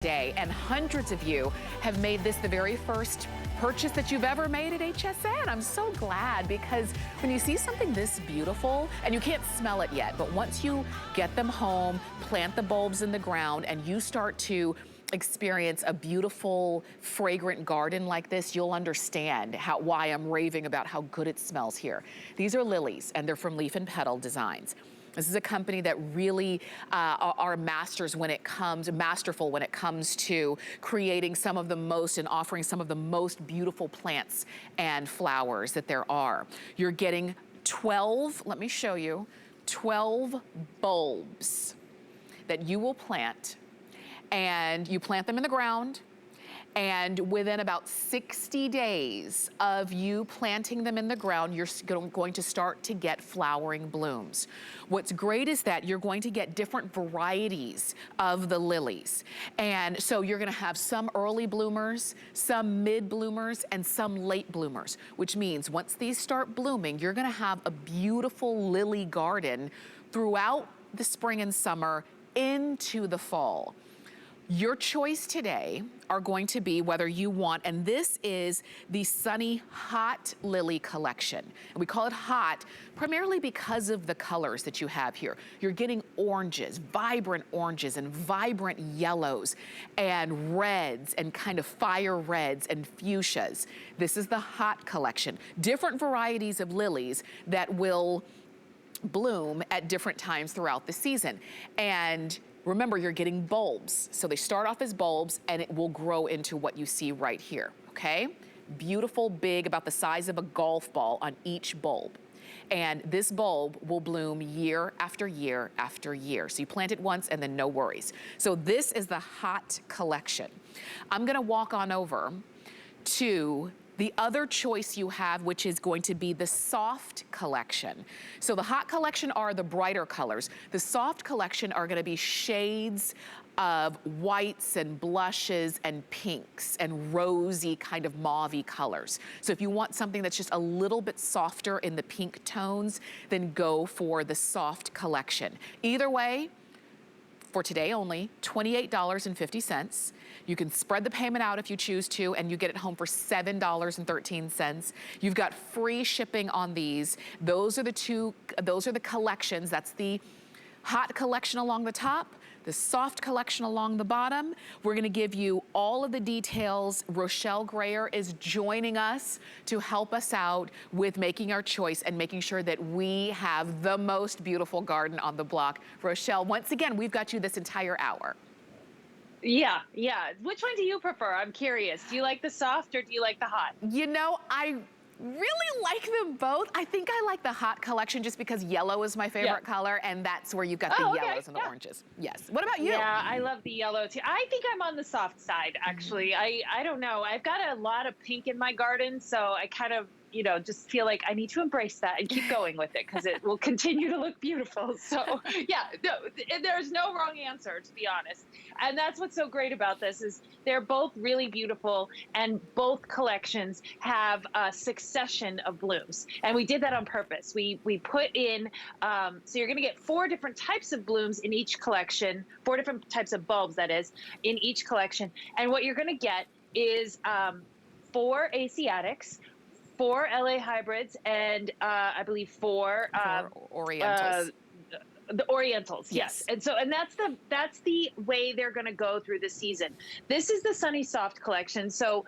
Day, and hundreds of you have made this the very first purchase that you've ever made at HSN. I'm so glad, because when you see something this beautiful, and you can't smell it yet, but once you get them home, plant the bulbs in the ground, and you start to experience a beautiful, fragrant garden like this, you'll understand why I'm raving about how good it smells here. These are lilies, and they're from Leaf and Petal Designs. This is a company that really are masterful when it comes to creating some of the most and offering some of the most beautiful plants and flowers that there are. You're getting 12, let me show you, 12 bulbs that you will plant, and you plant them in the ground. And within about 60 days of you planting them in the ground, you're going to start to get flowering blooms. What's great is that you're going to get different varieties of the lilies. And so you're gonna have some early bloomers, some mid bloomers, and some late bloomers, which means once these start blooming, you're gonna have a beautiful lily garden throughout the spring and summer into the fall. Your choice today are going to be whether you want, and this is the Sunny Hot Lily collection. And we call it hot primarily because of the colors that you have here. You're getting oranges, vibrant oranges and vibrant yellows and reds and kind of fire reds and fuchsias. This is the hot collection. Different varieties of lilies that will bloom at different times throughout the season. And remember, you're getting bulbs. So they start off as bulbs and it will grow into what you see right here, okay? Beautiful, big, about the size of a golf ball on each bulb. And this bulb will bloom year after year after year. So you plant it once and then no worries. So this is the hot collection. I'm gonna walk on over to the other choice you have, which is going to be the soft collection. So the hot collection are the brighter colors. The soft collection are gonna be shades of whites and blushes and pinks and rosy kind of mauve-y colors. So if you want something that's just a little bit softer in the pink tones, then go for the soft collection. Either way, for today only, $28.50. You can spread the payment out if you choose to, and you get it home for $7.13. You've got free shipping on these. Those are the collections. That's the hot collection along the top, the soft collection along the bottom. We're gonna give you all of the details. Rochelle Grayer is joining us to help us out with making our choice and making sure that we have the most beautiful garden on the block. Rochelle, once again, we've got you this entire hour. Yeah. Which one do you prefer? I'm curious. Do you like the soft or do you like the hot? You know, I really like them both. I think I like the hot collection just because yellow is my favorite color, and that's where you've got the yellows and the oranges. Yes. What about you? Yeah, I love the yellow too. I think I'm on the soft side, actually. I don't know. I've got a lot of pink in my garden, so I kind of, you know, just feel like I need to embrace that and keep going with it because it will continue to look beautiful. So yeah, no, there's no wrong answer, to be honest. And that's what's so great about this is they're both really beautiful, and both collections have a succession of blooms. And we did that on purpose. We put in, so you're gonna get 4 different types of blooms in each collection, 4 different types of bulbs, that is, in each collection. And what you're gonna get is 4 Asiatics, 4 LA hybrids, and I believe 4 Orientals. The Orientals, yes. And so, and that's the way they're going to go through the season. This is the Sunny Soft collection. So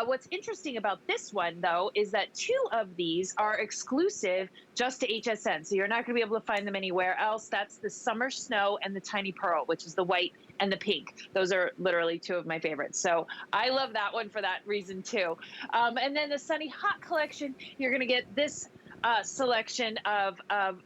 what's interesting about this one, though, is that 2 of these are exclusive just to HSN. So you're not going to be able to find them anywhere else. That's the Summer Snow and the Tiny Pearl, which is the white and the pink. Those are literally 2 of my favorites. So I love that one for that reason, too. And then the Sunny Hot collection, you're going to get this selection of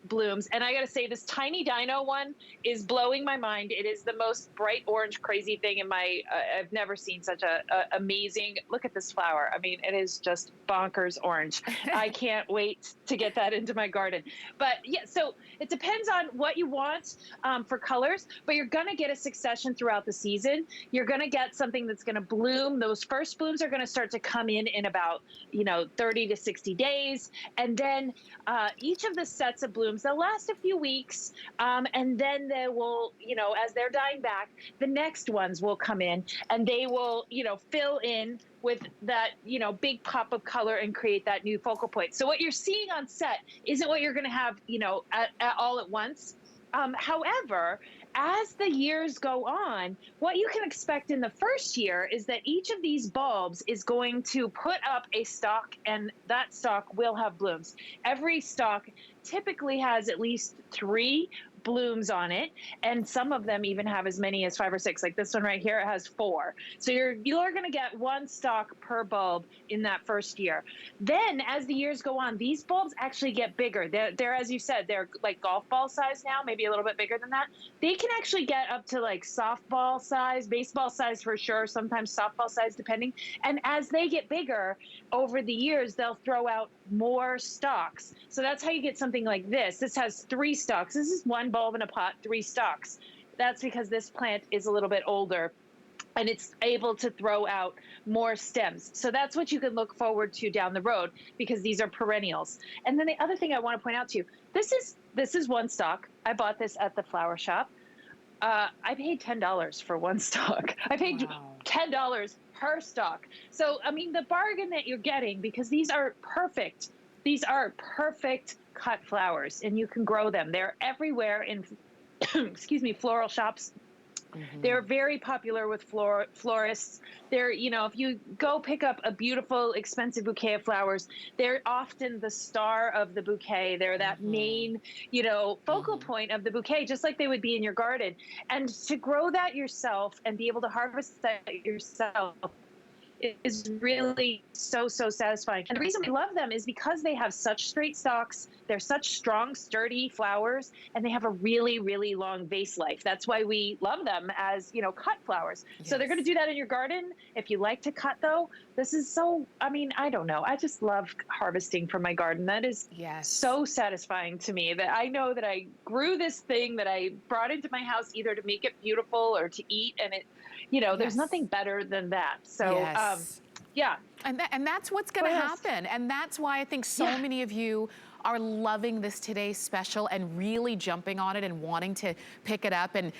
blooms. And I gotta say, this tiny Dino one is blowing my mind. It is the most bright orange crazy thing in my, I've never seen such a amazing, look at this flower. I mean, it is just bonkers orange. I can't wait to get that into my garden. But yeah, so it depends on what you want for colors, but you're gonna get a succession throughout the season. You're gonna get something that's gonna bloom. Those first blooms are gonna start to come in about, 30 to 60 days. And then then each of the sets of blooms, they'll last a few weeks, and then they will, you know, as they're dying back, the next ones will come in and they will, you know, fill in with that, you know, big pop of color and create that new focal point. So what you're seeing on set isn't what you're going to have, you know, all at once. However, as the years go on, what you can expect in the first year is that each of these bulbs is going to put up a stalk, and that stalk will have blooms. Every stalk typically has at least 3 blooms on it, and some of them even have as many as 5 or 6. Like this one right here, it has 4. So you're going to get 1 stalk per bulb in that first year. Then as the years go on, these bulbs actually get bigger. They're, as you said, they're like golf ball size now, maybe a little bit bigger than that. They can actually get up to like softball size, baseball size for sure, sometimes softball size depending. And as they get bigger over the years, they'll throw out more stalks. So that's how you get something like this. This has 3 stalks. This is 1 bulb in a pot, 3 stalks. That's because this plant is a little bit older and it's able to throw out more stems. So that's what you can look forward to down the road, because these are perennials. And then the other thing I want to point out to you, this is 1 stalk. I bought this at the flower shop. I paid $10 for 1 stalk. I paid $10 per stalk. So, I mean, the bargain that you're getting, because these are perfect cut flowers, and you can grow them. They're everywhere in, excuse me, floral shops. They're very popular with florists. They're, you know, if you go pick up a beautiful, expensive bouquet of flowers, they're often the star of the bouquet. They're that main, you know, focal point of the bouquet, just like they would be in your garden. And to grow that yourself and be able to harvest that yourself is really so satisfying. And the reason we love them is because they have such straight stalks, they're such strong, sturdy flowers, and they have a really long vase life. That's why we love them as, you know, cut flowers. Yes. So they're going to do that in your garden. If you like to cut, though, this is so, I mean, I don't know. I just love harvesting from my garden. That is so satisfying to me, that I know that I grew this thing that I brought into my house either to make it beautiful or to eat, and it, you know, there's nothing better than that. So, yeah. And that's what's going to happen. And that's why I think so many of you are loving this today's special and really jumping on it and wanting to pick it up and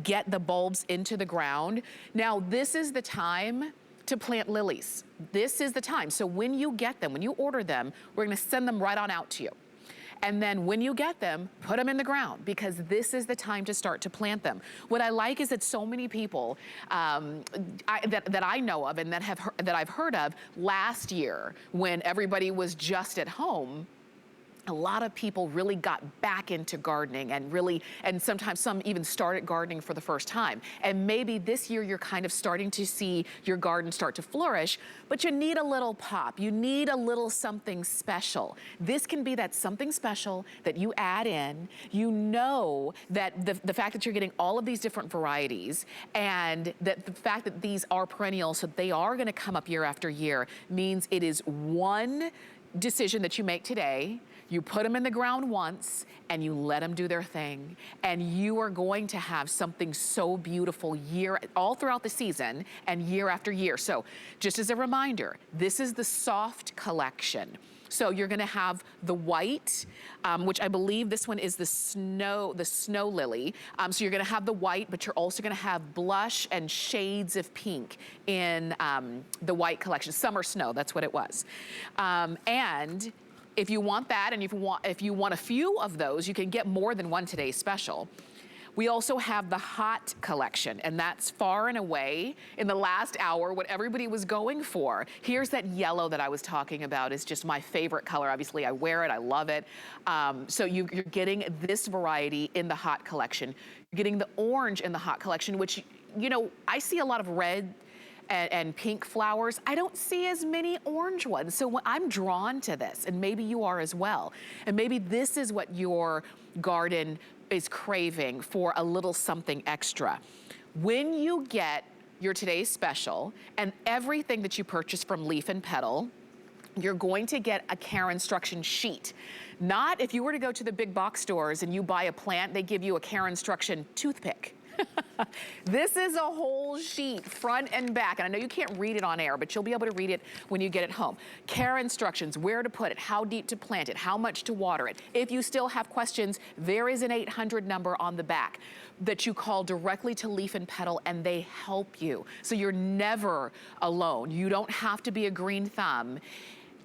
get the bulbs into the ground. Now, this is the time to plant lilies. This is the time. So when you get them, when you order them, we're going to send them right on out to you. And then when you get them, put them in the ground, because this is the time to start to plant them. What I like is that so many people that I know of and that I've heard of last year, when everybody was just at home, a lot of people really got back into gardening and sometimes some even started gardening for the first time. And maybe this year you're kind of starting to see your garden start to flourish, but you need a little pop. You need a little something special. This can be that something special that you add in. You know that the fact that you're getting all of these different varieties, and that the fact that these are perennials, so they are gonna come up year after year, means it is one decision that you make today. You put them in the ground once and you let them do their thing, and you are going to have something so beautiful all throughout the season and year after year. So just as a reminder, this is the soft collection. So you're gonna have the white, which I believe this one is the snow lily. So you're gonna have the white, but you're also gonna have blush and shades of pink in the white collection. Summer snow, that's what it was. And if you want that, and if you want a few of those, you can get more than one today's special. We also have the hot collection, and that's far and away in the last hour what everybody was going for. Here's that yellow that I was talking about. Is just my favorite color. Obviously, I wear it, I love it. So you're getting this variety in the hot collection. You're getting the orange in the hot collection, which, you know, I see a lot of red and pink flowers. I don't see as many orange ones. So I'm drawn to this, and maybe you are as well. And maybe this is what your garden is craving, for a little something extra. When you get your today's special and everything that you purchase from Leaf and Petal, you're going to get a care instruction sheet. Not if you were to go to the big box stores and you buy a plant, they give you a care instruction toothpick. This is a whole sheet, front and back. And I know you can't read it on air, but you'll be able to read it when you get it home. Care instructions, where to put it, how deep to plant it, how much to water it. If you still have questions, there is an 800 number on the back that you call directly to Leaf and Petal, and they help you. So you're never alone. You don't have to be a green thumb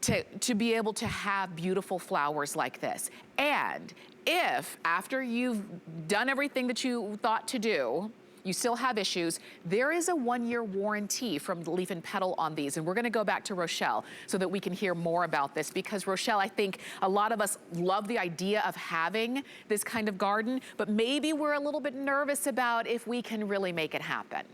to be able to have beautiful flowers like this. And if after you've done everything that you thought to do, you still have issues, there is a 1-year warranty from Leaf and Petal on these. And we're gonna go back to Rochelle so that we can hear more about this, because Rochelle, I think a lot of us love the idea of having this kind of garden, but maybe we're a little bit nervous about if we can really make it happen.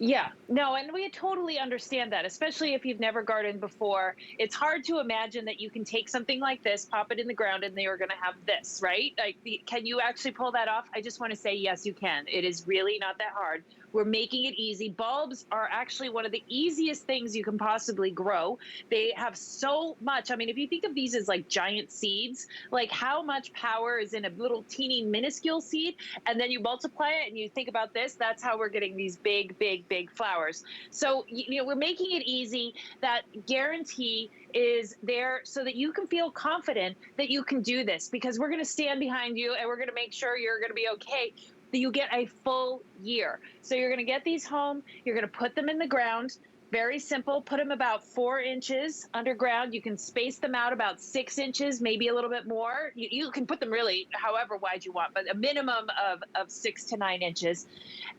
Yeah, no, and we totally understand that, especially if you've never gardened before. It's hard to imagine that you can take something like this, pop it in the ground, and they are going to have this, right? Like, can you actually pull that off? I just want to say, yes, you can. It is really not that hard. We're making it easy. Bulbs are actually one of the easiest things you can possibly grow. They have so much. I mean, if you think of these as like giant seeds, like how much power is in a little teeny minuscule seed, and then you multiply it and you think about this, that's how we're getting these big, big, big flowers. So, you know, we're making it easy. That guarantee is there so that you can feel confident that you can do this, because we're going to stand behind you and we're going to make sure you're going to be okay. That you get a full year. So you're going to get these home, you're going to put them in the ground. Very simple. Put them about 4 inches underground. You can space them out about 6 inches, maybe a little bit more. You can put them really however wide you want, but a minimum of 6 to 9 inches.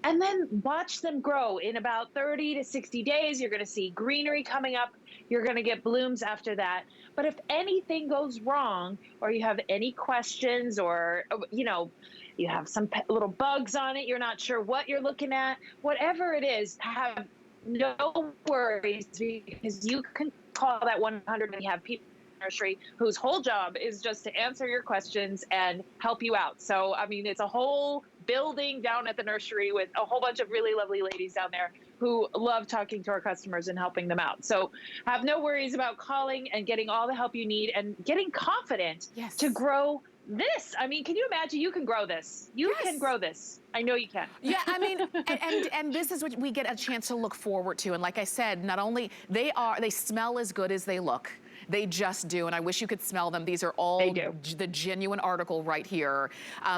And then watch them grow. In about 30 to 60 days, you're going to see greenery coming up. You're going to get blooms after that. But if anything goes wrong, or you have any questions, or, you know, you have some little bugs on it, you're not sure what you're looking at, whatever it is, have no worries, because you can call that 100 and you have people in the nursery whose whole job is just to answer your questions and help you out. So, I mean, it's a whole building down at the nursery with a whole bunch of really lovely ladies down there who love talking to our customers and helping them out. So have no worries about calling and getting all the help you need and getting confident to grow this. I mean, can you imagine? You can grow this. You can grow this. I know you can. Yeah, I mean, and this is what we get a chance to look forward to. And like I said, not only they smell as good as they look. They just do, and I wish you could smell them. These are all the genuine article right here.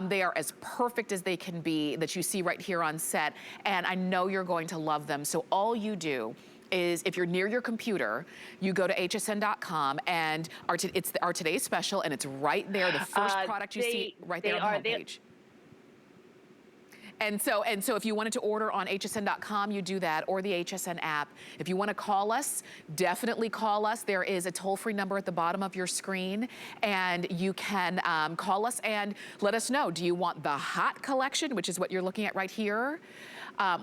They are as perfect as they can be, that you see right here on set, and I know you're going to love them. So all you do is, if you're near your computer, you go to hsn.com, and it's our today's special, and it's right there, the first product you see right there on the homepage. And so if you wanted to order on hsn.com, you do that, or the HSN app. If you want to call us, definitely call us. There is a toll-free number at the bottom of your screen, and you can call us and let us know. Do you want the hot collection, which is what you're looking at right here?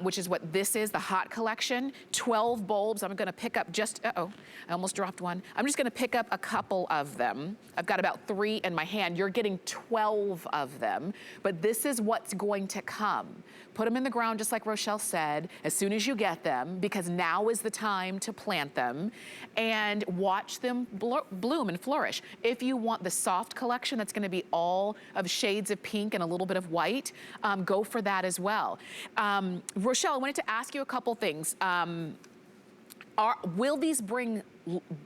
Which is what this is, the hot collection. 12 bulbs. I'm going to pick up just, I almost dropped one. I'm just going to pick up a couple of them. I've got about 3 in my hand. You're getting 12 of them, but this is what's going to come. Put them in the ground, just like Rochelle said, as soon as you get them, because now is the time to plant them, and watch them bloom and flourish. If you want the soft collection, that's gonna be all of shades of pink and a little bit of white, go for that as well. Rochelle, I wanted to ask you a couple things. Will these bring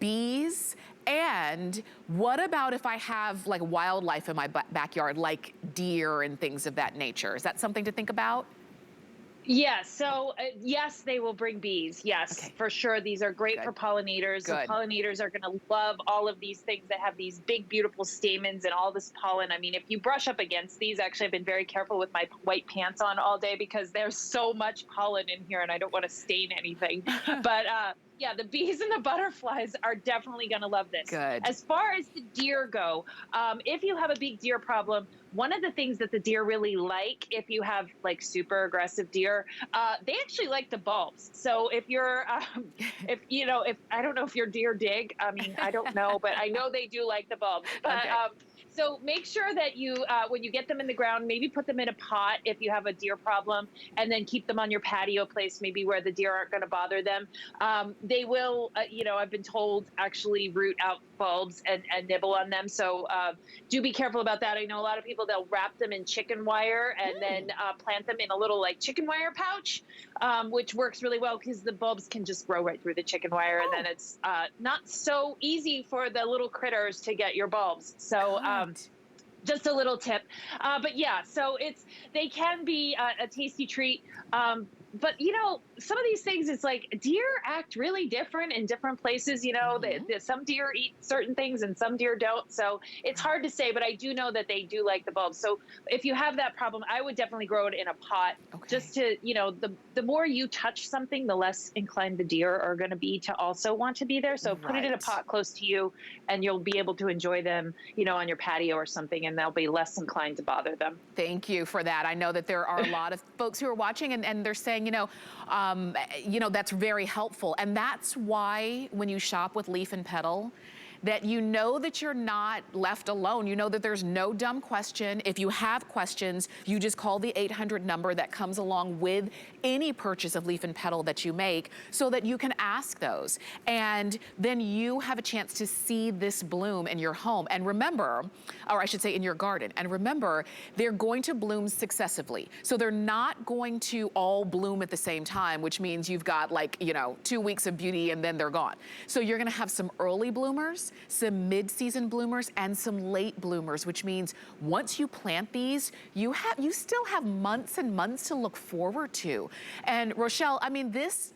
bees? And what about if I have like wildlife in my backyard, like deer and things of that nature? Is that something to think about? Yeah, so yes, they will bring bees. Yes, for sure. These are great for pollinators. The pollinators are going to love all of these things that have these big, beautiful stamens and all this pollen. I mean, if you brush up against these, actually, I've been very careful with my white pants on all day, because there's so much pollen in here and I don't want to stain anything. But yeah, the bees and the butterflies are definitely going to love this. As far as the deer go, if you have a big deer problem, one of the things that the deer really like, if you have like super aggressive deer, they actually like the bulbs. So if you're, if I don't know if your deer dig, I mean, I don't know, but I know they do like the bulbs. But so make sure that you, when you get them in the ground, maybe put them in a pot if you have a deer problem, and then keep them on your patio place, maybe where the deer aren't going to bother them. They will, I've been told, actually root out bulbs and nibble on them. So do be careful about that. I know a lot of people, they'll wrap them in chicken wire and then plant them in a little like chicken wire pouch, which works really well because the bulbs can just grow right through the chicken wire. And then it's not so easy for the little critters to get your bulbs. So just a little tip. But yeah, so they can be a tasty treat. But you know, some of these things, it's like deer act really different in different places. You know, some deer eat certain things and some deer don't. So it's hard to say, but I do know that they do like the bulbs. So if you have that problem, I would definitely grow it in a pot, just to, you know, the more you touch something, the less inclined the deer are going to be to also want to be there. So put it in a pot close to you and you'll be able to enjoy them, you know, on your patio or something, and they'll be less inclined to bother them. Thank you for that. I know that there are a lot of folks who are watching and they're saying, you know, that's very helpful. And that's why when you shop with Leaf and Petal, that you know that you're not left alone. You know that there's no dumb question. If you have questions, you just call the 800 number that comes along with any purchase of Leaf and Petal that you make so that you can ask those. And then you have a chance to see this bloom in your home. And remember, or I should say in your garden, and remember, they're going to bloom successively. So they're not going to all bloom at the same time, which means you've got like, you know, 2 weeks of beauty and then they're gone. So you're gonna have some early bloomers, some mid-season bloomers, and some late bloomers, which means once you plant these, you still have months and months to look forward to. And Rochelle, I mean, this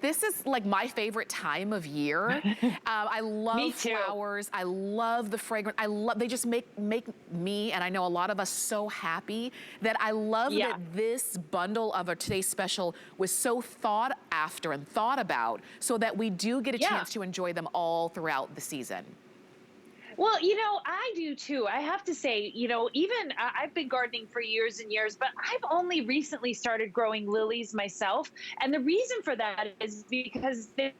is like my favorite time of year. I love flowers. I love the fragrance. They just make me, and I know a lot of us, so happy that I love that this bundle of a Today's Special was so thought after and thought about so that we do get a chance to enjoy them all throughout the season. Well, you know, I do too. I have to say, you know, even I've been gardening for years and years, but I've only recently started growing lilies myself. And the reason for that is because they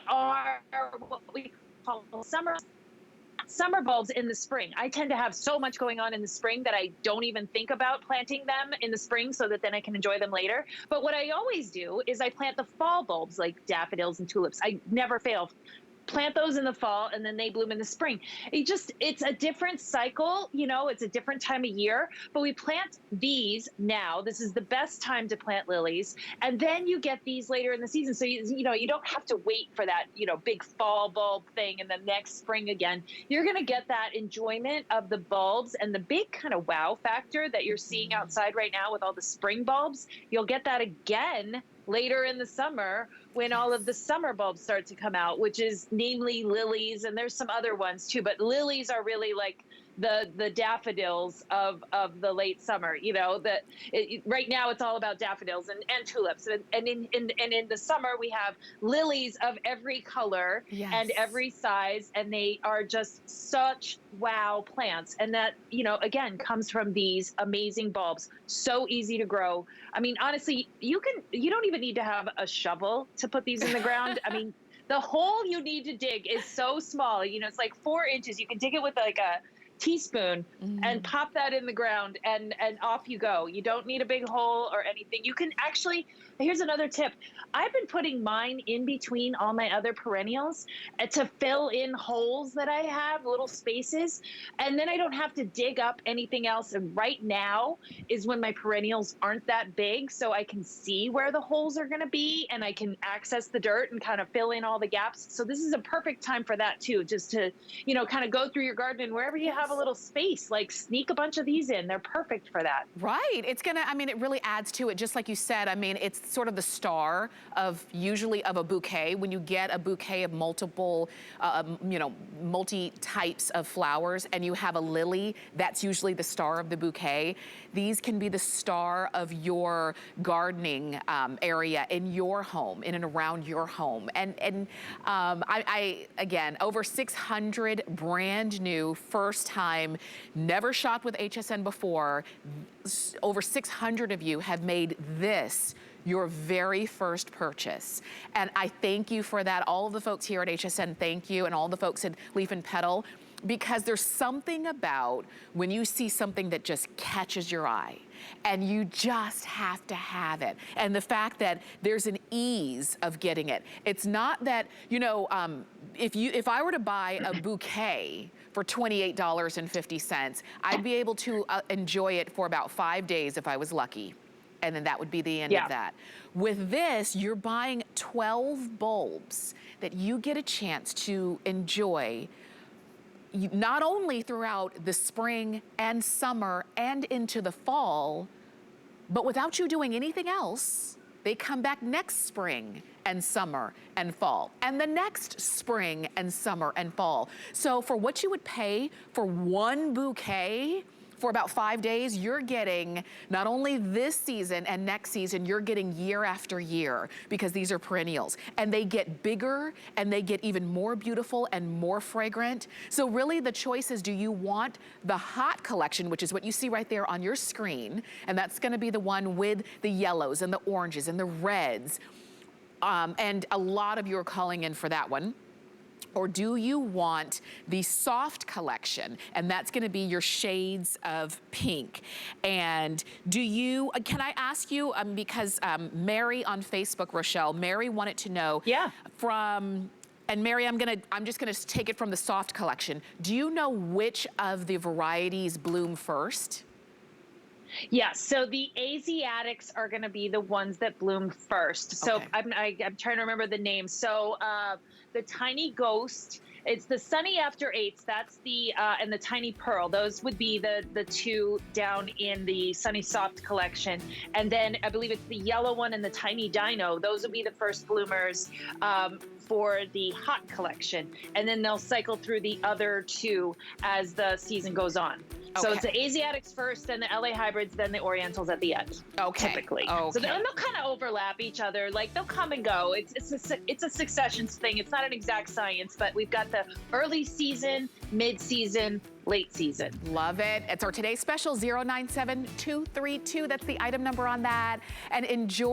are what we call summer bulbs in the spring. I tend to have so much going on in the spring that I don't even think about planting them in the spring so that then I can enjoy them later. But what I always do is I plant the fall bulbs like daffodils and tulips. I never fail. Plant those in the fall and then they bloom in the spring. It's a different cycle, you know, it's a different time of year, but we plant these now. This is the best time to plant lilies. And then you get these later in the season. So, you know, you don't have to wait for that, you know, big fall bulb thing and then next spring again. You're going to get that enjoyment of the bulbs and the big kind of wow factor that you're seeing outside right now with all the spring bulbs. You'll get that again later in the summer when all of the summer bulbs start to come out, which is namely lilies, and there's some other ones too, but lilies are really like the daffodils of the late summer. You know, right now it's all about daffodils and tulips, and in the summer we have lilies of every color and every size, and they are just such wow plants. And that, you know, again, comes from these amazing bulbs. So easy to grow. I mean, honestly, you don't even need to have a shovel to put these in the ground. I mean, the hole you need to dig is so small. You know, it's like 4 inches. You can dig it with like a teaspoon and pop that in the ground and off you go. You don't need a big hole or anything. You can actually, here's another tip. I've been putting mine in between all my other perennials to fill in holes that I have, little spaces, and then I don't have to dig up anything else. And right now is when my perennials aren't that big, so I can see where the holes are going to be and I can access the dirt and kind of fill in all the gaps. So this is a perfect time for that too, just to, you know, kind of go through your garden and wherever you have a little space, like sneak a bunch of these in. They're perfect for that. Right. It's gonna, I mean, it really adds to it, just like you said. I mean, it's sort of the star of usually of a bouquet. When you get a bouquet of multiple, you know, multi types of flowers and you have a lily, that's usually the star of the bouquet. These can be the star of your gardening area in your home, in and around your home. And I again, over 600 brand new, first time, never shopped with HSN before. Over 600 of you have made this your very first purchase. And I thank you for that. All of the folks here at HSN, thank you. And all the folks at Leaf and Petal. because there's something about when you see something that just catches your eye and you just have to have it. And the fact that there's an ease of getting it. It's not that, you know, if I were to buy a bouquet for $28.50, I'd be able to enjoy it for about 5 days if I was lucky. And then that would be the end of that. With this, you're buying 12 bulbs that you get a chance to enjoy not only throughout the spring and summer and into the fall, but without you doing anything else. They come back next spring and summer and fall, and the next spring and summer and fall. So for what you would pay for one bouquet, for about 5 days, you're getting not only this season and next season, you're getting year after year, because these are perennials. And they get bigger and they get even more beautiful and more fragrant. So really the choice is, do you want the hot collection, which is what you see right there on your screen, and that's gonna be the one with the yellows and the oranges and the reds. And a lot of you are calling in for that one. Or do you want the soft collection? And that's gonna be your shades of pink. And do you, can I ask you, because Mary on Facebook, Rochelle, Mary wanted to know from, and Mary, I'm just gonna take it from the soft collection. Do you know which of the varieties bloom first? Yeah, so the Asiatics are going to be the ones that bloom first. So I'm trying to remember the name. So the Tiny Ghost, it's the Sunny After Eights. That's the and the Tiny Pearl. Those would be the two down in the Sunny Soft collection. And then I believe it's the yellow one and the Tiny Dino. Those would be the first bloomers for the hot collection. And then they'll cycle through the other two as the season goes on. So it's the Asiatics first, then the LA hybrids, then the Orientals at the end. Typically. So they'll kind of overlap each other. Like they'll come and go. It's a succession thing. It's not an exact science, but we've got the early season, mid-season, late season. Love it. It's our today's special 097232. That's the item number on that. And enjoy.